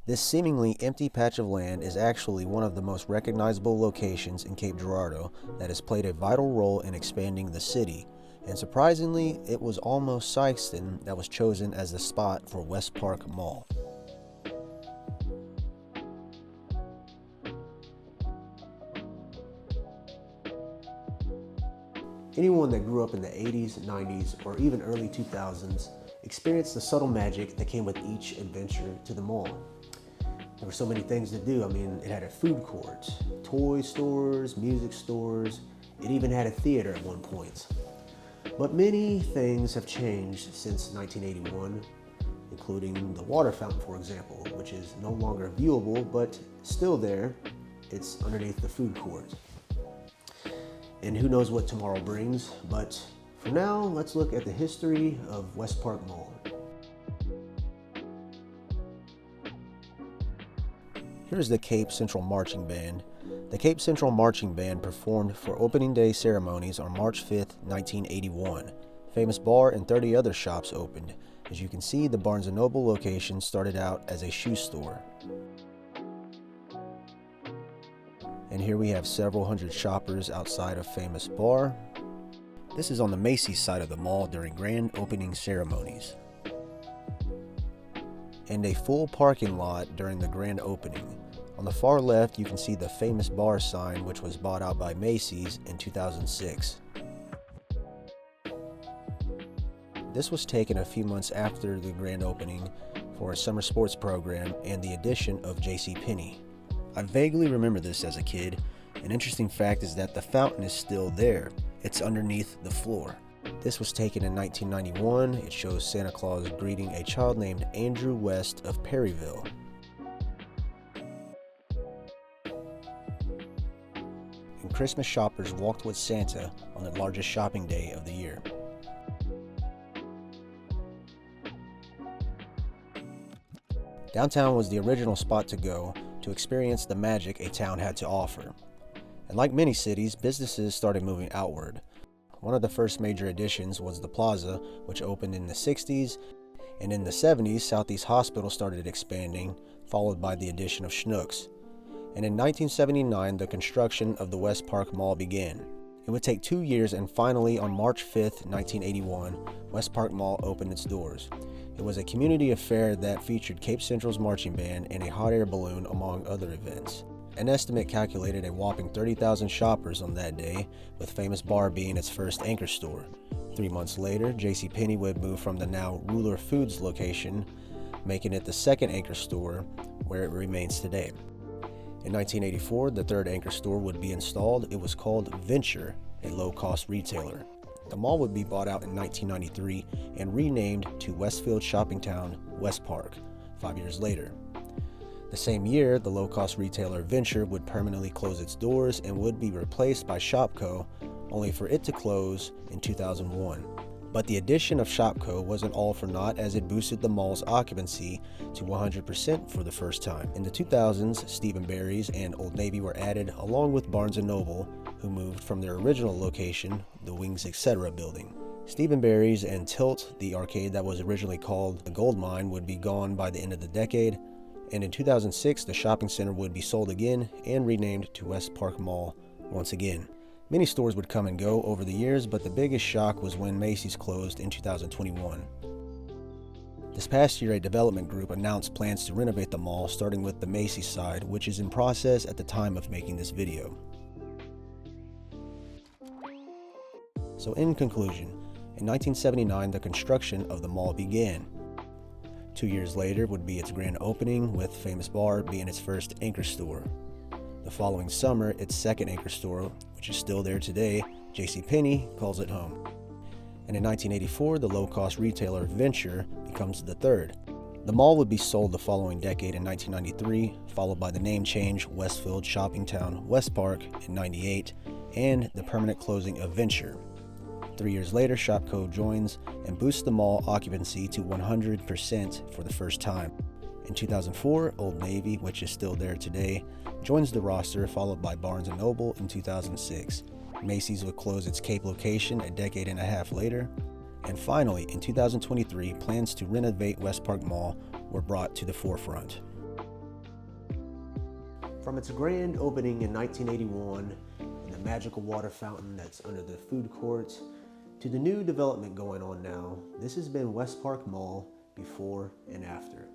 This seemingly empty patch of land is actually one of the most recognizable locations in Cape Girardeau that has played a vital role in expanding the city, and surprisingly, it was almost Sykeston that was chosen as the spot for West Park Mall. Anyone that grew up in the 80s, 90s, or even early 2000s experienced the subtle magic that came with each adventure to the mall. There were so many things to do. I mean, it had a food court, toy stores, music stores. It even had a theater at one point. But many things have changed since 1981, including the water fountain, for example, which is no longer viewable, but still there. It's underneath the food court. And who knows what tomorrow brings, but for now, let's look at the history of West Park Mall. Here's the Cape Central Marching Band. The Cape Central Marching Band performed for opening day ceremonies on March 5th, 1981. Famous Bar and 30 other shops opened. As you can see, the Barnes & Noble location started out as a shoe store. And here we have several hundred shoppers outside of Famous Bar. This is on the Macy's side of the mall during grand opening ceremonies. And a full parking lot during the grand opening. On the far left, you can see the Famous Bar sign, which was bought out by Macy's in 2006. This was taken a few months after the grand opening for a summer sports program and the addition of JCPenney. I vaguely remember this as a kid. An interesting fact is that the fountain is still there. It's underneath the floor. This was taken in 1991. It shows Santa Claus greeting a child named Andrew West of Perryville. And Christmas shoppers walked with Santa on the largest shopping day of the year. Downtown was the original spot to go to experience the magic a town had to offer. And like many cities, businesses started moving outward. One of the first major additions was the Plaza, which opened in the 60s, and in the 70s, Southeast Hospital started expanding, followed by the addition of Schnucks. And in 1979, the construction of the West Park Mall began. It would take 2 years, and finally, on March 5th, 1981, West Park Mall opened its doors. It was a community affair that featured Cape Central's marching band and a hot air balloon, among other events. An estimate calculated a whopping 30,000 shoppers on that day, with Famous Bar being its first anchor store. 3 months later, JCPenney would move from the now Ruler Foods location, making it the second anchor store, where it remains today. In 1984, the third anchor store would be installed. It was called Venture, a low-cost retailer. The mall would be bought out in 1993 and renamed to Westfield Shopping Town, West Park, 5 years later. The same year, the low-cost retailer Venture would permanently close its doors and would be replaced by Shopko, only for it to close in 2001. But the addition of Shopko wasn't all for naught, as it boosted the mall's occupancy to 100% for the first time. In the 2000s, Steve & Barry's and Old Navy were added, along with Barnes & Noble, who moved from their original location, the Wings Etc. building. Steve & Barry's and Tilt, the arcade that was originally called the Gold Mine, would be gone by the end of the decade, and in 2006, the shopping center would be sold again and renamed to West Park Mall once again. Many stores would come and go over the years, but the biggest shock was when Macy's closed in 2021. This past year, a development group announced plans to renovate the mall, starting with the Macy's side, which is in process at the time of making this video. So in conclusion, in 1979, the construction of the mall began. 2 years later would be its grand opening, with Famous Bar being its first anchor store. The following summer, its second anchor store, which is still there today, JCPenney, calls it home. And in 1984, the low-cost retailer Venture becomes the third. The mall would be sold the following decade in 1993, followed by the name change Westfield Shopping Town West Park in 98, and the permanent closing of Venture. 3 years later, Shopko joins and boosts the mall occupancy to 100% for the first time. In 2004, Old Navy, which is still there today, joins the roster, followed by Barnes & Noble in 2006. Macy's would close its Cape location a decade and a half later. And finally, in 2023, plans to renovate West Park Mall were brought to the forefront. From its grand opening in 1981 and the magical water fountain that's under the food court to the new development going on now, this has been West Park Mall before and after.